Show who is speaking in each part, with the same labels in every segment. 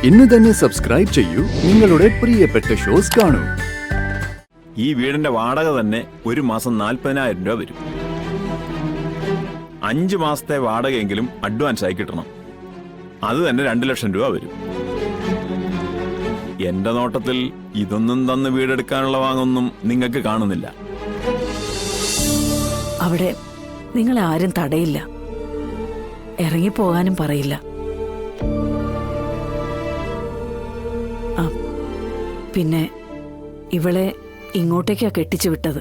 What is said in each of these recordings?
Speaker 1: ഇന്ന് തന്നെ സബ്സ്ക്രൈബ് ചെയ്യൂ, നിങ്ങളുടെ പ്രിയപ്പെട്ട ഷോസ് കാണൂ.
Speaker 2: ഈ വീടിന്റെ വാടക തന്നെ ഒരു മാസം 40,000 രൂപ വരും. 5 മാസത്തെ വാടകയെങ്കിലും അഡ്വാൻസ് ആയി കിട്ടണം. അത് തന്നെ 2 ലക്ഷം രൂപ വരും. എന്റെ നോട്ടത്തിൽ ഇതൊന്നും തന്ന് വീടെടുക്കാനുള്ള വാങ്ങൊന്നും നിങ്ങൾക്ക് കാണുന്നില്ല.
Speaker 3: അവിടെ നിങ്ങളെ ആരും തടയില്ല, ഇറങ്ങിപ്പോകാനും പറയില്ല. പിന്നെ ഇവളെ ഇങ്ങോട്ടേക്കാ കെട്ടിച്ചു വിട്ടത്.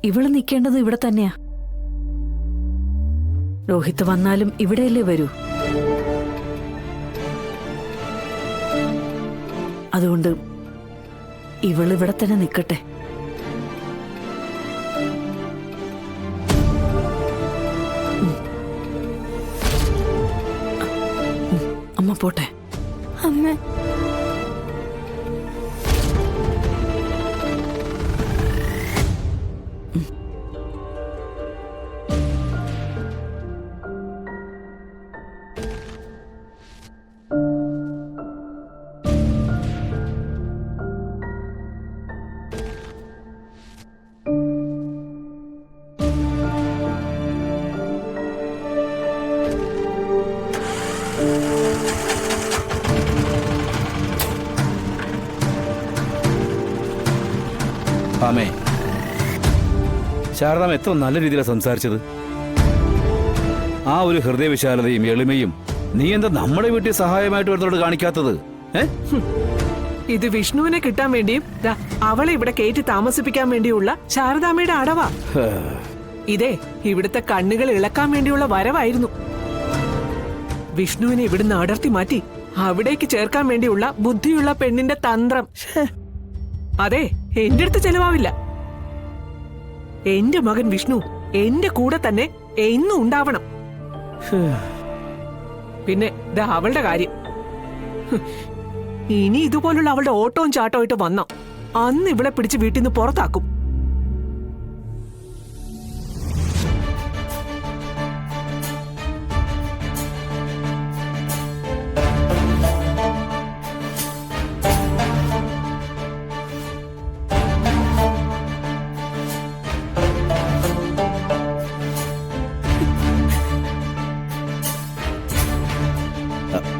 Speaker 3: ഇവള് നിൽക്കേണ്ടത് ഇവിടെ തന്നെയാ. രോഹിത് വന്നാലും ഇവിടെയല്ലേ വരൂ. അതുകൊണ്ട് ഇവളിവിടെ തന്നെ നിൽക്കട്ടെ. അമ്മ പോട്ടെ.
Speaker 4: അമ്മ
Speaker 5: ആമേ, ശാരദാമ്മ എത്ര നല്ല രീതിയിലാണ് സംസാരിച്ചത്. ആ ഒരു ഹൃദയവിശാലതയും എളിമയും നീ എന്താ നമ്മുടെ വീട്ടിൽ സഹായമായിട്ട് വരുന്നതോട് കാണിക്കാത്തത്?
Speaker 6: ഇത് വിഷ്ണുവിനെ കിട്ടാൻ വേണ്ടിയും അവളെ ഇവിടെ കയറ്റി താമസിപ്പിക്കാൻ വേണ്ടിയുള്ള ശാരദാമ്മയുടെ അടവാ. ഇതേ ഇവിടുത്തെ കണ്ണുകൾ ഇളക്കാൻ വേണ്ടിയുള്ള വരവായിരുന്നു. വിഷ്ണുവിനെ ഇവിടുന്ന് അടർത്തി മാറ്റി അവിടേക്ക് ചേർക്കാൻ വേണ്ടിയുള്ള ബുദ്ധിയുള്ള പെണ്ണിന്റെ തന്ത്രം. അതെ, എന്റെ അടുത്ത് ചെലവാവില്ല. എന്റെ മകൻ വിഷ്ണു എന്റെ കൂടെ തന്നെ എന്നും ഉണ്ടാവണം. പിന്നെ അവളുടെ കാര്യം, ഇനി ഇതുപോലുള്ള അവളുടെ ഓട്ടവും ചാട്ടവും ആയിട്ട് വന്നോ അന്ന് ഇവളെ പിടിച്ച് വീട്ടിൽ നിന്ന് പുറത്താക്കും.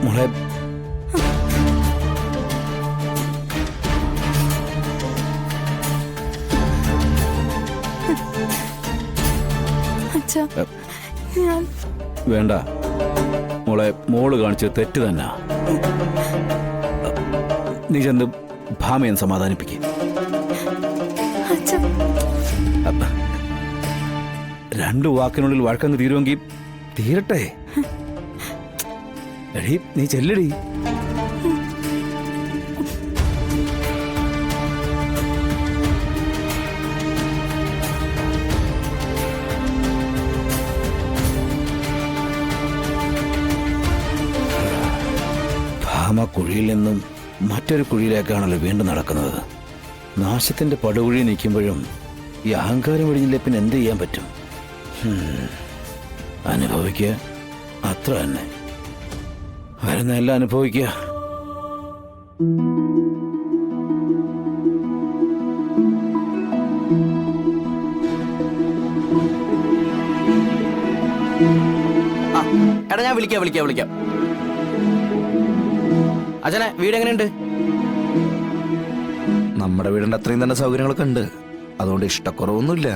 Speaker 5: മോളെ, വേണ്ട മോളെ, മോള് കാണിച്ചത് തെറ്റ് തന്നെ. നീ ചെന്ന് ഭാമയെ സമാധാനിപ്പിക്ക. 2 വാക്കിനുള്ളിൽ വഴക്കങ്ങ് തീരുമെങ്കിൽ തീരട്ടെ. എടീ, നീ ചെല്ലടി. ഭാമ കുഴിയിൽ നിന്നും മറ്റൊരു കുഴിയിലേക്കാണല്ലോ വീണ്ടും നടക്കുന്നത്. നാശത്തിന്റെ പടുകുഴി നിൽക്കുമ്പോഴും ഈ അഹങ്കാരം ഒഴിഞ്ഞില്ലേ പിന്നെ എന്ത് ചെയ്യാൻ പറ്റും? അനുഭവിക്കുക, അത്ര തന്നെ. വരുന്ന എല്ലാം അനുഭവിക്കുക.
Speaker 7: എടാ, ഞാൻ വിളിക്കാം. അച്ഛനെ, വീട് എങ്ങനെയുണ്ട്?
Speaker 8: നമ്മുടെ വീടിന്റെ അത്രയും തന്നെ സൗകര്യങ്ങളൊക്കെ ഉണ്ട്. അതുകൊണ്ട് ഇഷ്ടക്കുറവൊന്നുമില്ല.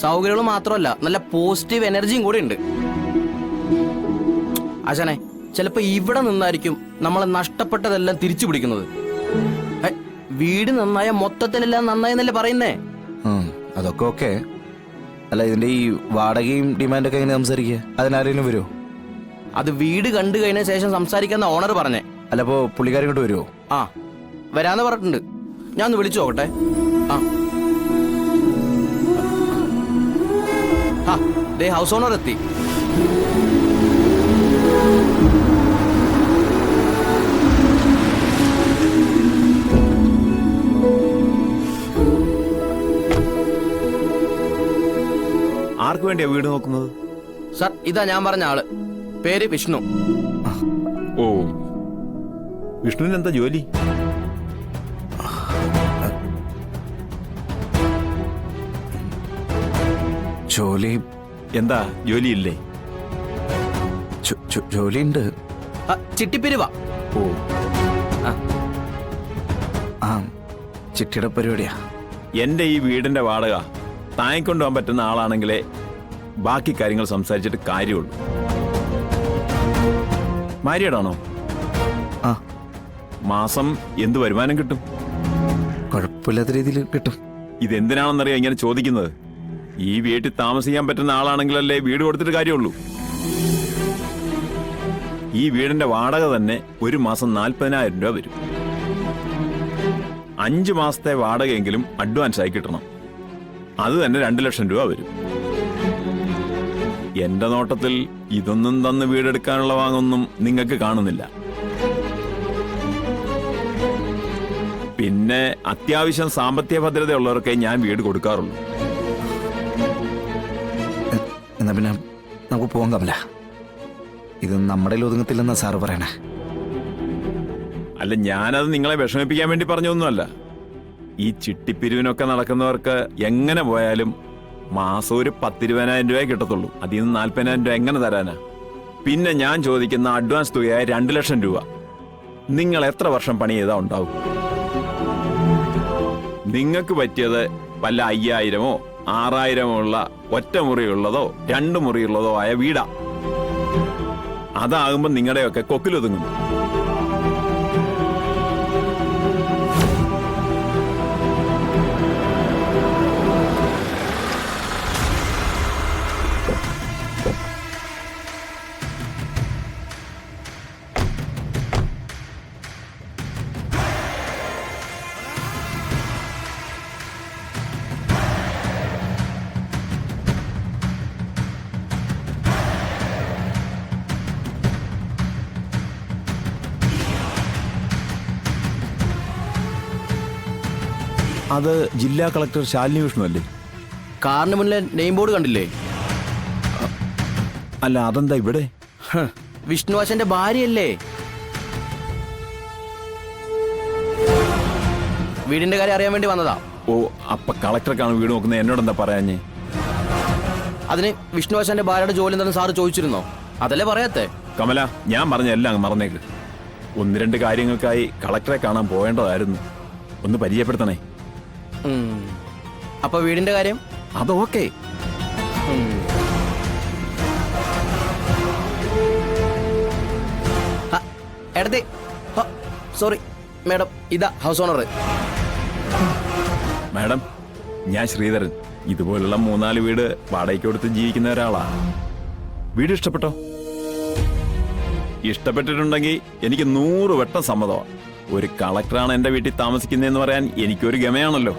Speaker 7: സൗകര്യങ്ങൾ മാത്രമല്ല, നല്ല പോസിറ്റീവ് എനർജിയും കൂടെ ഉണ്ട്. അച്ഛനെ, ചിലപ്പോ ഇവിടെ നിന്നായിരിക്കും നമ്മളെ നഷ്ടപ്പെട്ടതെല്ലാം തിരിച്ചു പിടിക്കുന്നത്. വീട് നന്നായ മൊത്തത്തിലെല്ലാം നന്നായെന്നല്ലേ പറയുന്നേ?
Speaker 8: അതൊക്കെ ഓക്കെ. അല്ല, ഇതിന്റെ ഈ വാടകയും ഡിമാൻഡൊക്കെ എങ്ങനെ സംസാരിക്കുക? അതിനാരെങ്കിലും വരുമോ?
Speaker 7: അത് വീട് കണ്ടു കഴിഞ്ഞ ശേഷം സംസാരിക്കാന്ന ഓണർ പറഞ്ഞേ.
Speaker 8: അല്ല, അപ്പോ പുള്ളിക്കാരി ഇങ്ങോട്ട് വരുമോ?
Speaker 7: ആ, വരാന്ന് പറഞ്ഞിട്ടുണ്ട്. ഞാൻ ഒന്ന് വിളിച്ചു നോക്കട്ടെ. ഹൗസ് ഓണർ എത്തി.
Speaker 2: ആർക്ക് വേണ്ടിയാ വീട് നോക്കുന്നത്?
Speaker 7: സർ, ഇതാ ഞാൻ പറഞ്ഞ ആള്. പേര് വിഷ്ണു.
Speaker 2: ഓ, വിഷ്ണുവിന് എന്താ ജോലി?
Speaker 8: ജോലി
Speaker 2: എന്താ ജോലിയില്ലേ?
Speaker 8: ജോലിയുണ്ട്.
Speaker 7: ചിട്ടിപ്പിരിവാ.
Speaker 2: ഓ,
Speaker 8: ആ ചിട്ടിയുടെ പരിപാടിയാ.
Speaker 2: എന്റെ ഈ വീടിന്റെ വാടക താങ്ങിക്കൊണ്ടുപോകാൻ പറ്റുന്ന ആളാണെങ്കിലേ ബാക്കി കാര്യങ്ങൾ സംസാരിച്ചിട്ട് കാര്യമുള്ളൂ. മാരീഡാണോ?
Speaker 8: ആ
Speaker 2: മാസം എന്ത് വരുമാനം കിട്ടും?
Speaker 8: കുഴപ്പമില്ലാത്ത രീതിയിൽ കിട്ടും.
Speaker 2: ഇതെന്തിനാണെന്നറിയാം ഇങ്ങനെ ചോദിക്കുന്നത്. ഈ വീട്ടിൽ താമസിക്കാൻ പറ്റുന്ന ആളാണെങ്കിലല്ലേ വീട് കൊടുത്തിട്ട് കാര്യമുള്ളൂ. ഈ വീടിന്റെ വാടക തന്നെ ഒരു മാസം 40,000 രൂപ വരും. 5 മാസത്തെ വാടകയെങ്കിലും അഡ്വാൻസ് ആയി കിട്ടണം. അത് തന്നെ 2 ലക്ഷം രൂപ വരും. എന്റെ നോട്ടത്തിൽ ഇതൊന്നും തന്ന് വീടെടുക്കാനുള്ള വാങ്ങൊന്നും നിങ്ങൾക്ക് കാണുന്നില്ല. പിന്നെ അത്യാവശ്യം സാമ്പത്തിക ഭദ്രതയുള്ളവർക്കേ ഞാൻ വീട് കൊടുക്കാറുള്ളൂ.
Speaker 8: എന്നാ പിന്നെ നമുക്ക് പോകാൻ കമല. ഇത് നമ്മുടെ ഒതുങ്ങത്തില്ലെന്നാ സാറ് പറയണേ.
Speaker 2: അല്ല, ഞാനത് നിങ്ങളെ വിഷമിപ്പിക്കാൻ വേണ്ടി പറഞ്ഞൊന്നുമല്ല. ഈ ചിട്ടിപ്പിരിവിനൊക്കെ നടക്കുന്നവർക്ക് എങ്ങനെ പോയാലും മാസം ഒരു 10,000-20,000 രൂപയെ കിട്ടത്തുള്ളൂ. അതിൽ നിന്ന് 40,000 രൂപ എങ്ങനെ തരാനാ? പിന്നെ ഞാൻ ചോദിക്കുന്ന അഡ്വാൻസ് തുകയായ 2 ലക്ഷം രൂപ നിങ്ങൾ എത്ര വർഷം പണി ചെയ്താ ഉണ്ടാവും? നിങ്ങൾക്ക് പറ്റിയത് വല്ല 5,000-ഓ 6,000-ഓ ഉള്ള ഒറ്റ മുറിയുള്ളതോ 2 മുറിയുള്ളതോ ആയ വീടാ. അതാകുമ്പോ നിങ്ങളുടെയൊക്കെ കൊക്കിലൊതുങ്ങും. അത് ജില്ലാ കളക്ടർ ശാലിനി വിഷ്ണു അല്ലേ?
Speaker 7: കാറിന് മുന്നിലെ നെയിം ബോർഡ് കണ്ടില്ലേ?
Speaker 2: അല്ല, അതെന്താ ഇവിടെ?
Speaker 7: വിഷ്ണുവാശന്റെ ഭാര്യയല്ലേ? വീടിന്റെ കാര്യം അറിയാൻ വേണ്ടി വന്നതാ.
Speaker 2: ഓ, അപ്പൊ കളക്ടർക്കാണ് വീട് നോക്കുന്നത്. എന്നോടെന്താ പറയാഞ്ഞേ?
Speaker 7: അതിന് വിഷ്ണുവാശന്റെ ഭാര്യയുടെ ജോലി എന്താണെന്ന് സാറ് ചോദിച്ചിരുന്നോ? അതല്ലേ പറയാത്തെ?
Speaker 2: കമല, ഞാൻ പറഞ്ഞ എല്ലാം അങ്ങ് മറന്നേക്ക്. 1-2 കാര്യങ്ങൾക്കായി കളക്ടറെ കാണാൻ പോകേണ്ടതായിരുന്നു. ഒന്ന് പരിചയപ്പെടുത്തണേ.
Speaker 7: അപ്പൊ വീടിന്റെ കാര്യം?
Speaker 2: അതൊക്കെ
Speaker 7: എടത്തെ സോറി മാഡം, ഇതാ ഹൗസ് ഓണർ.
Speaker 2: മാഡം, ഞാൻ ശ്രീധരൻ. ഇതുപോലുള്ള 3-4 വീട് വാടകയ്ക്ക് കൊടുത്ത് ജീവിക്കുന്ന ഒരാളാ. വീട് ഇഷ്ടപ്പെട്ടോ? ഇഷ്ടപ്പെട്ടിട്ടുണ്ടെങ്കിൽ എനിക്ക് 100 വട്ടം സമ്മതമാണ്. ഒരു കളക്ടറാണ് എന്റെ വീട്ടിൽ താമസിക്കുന്നതെന്ന് പറയാൻ എനിക്കൊരു ഗമയാണല്ലോ.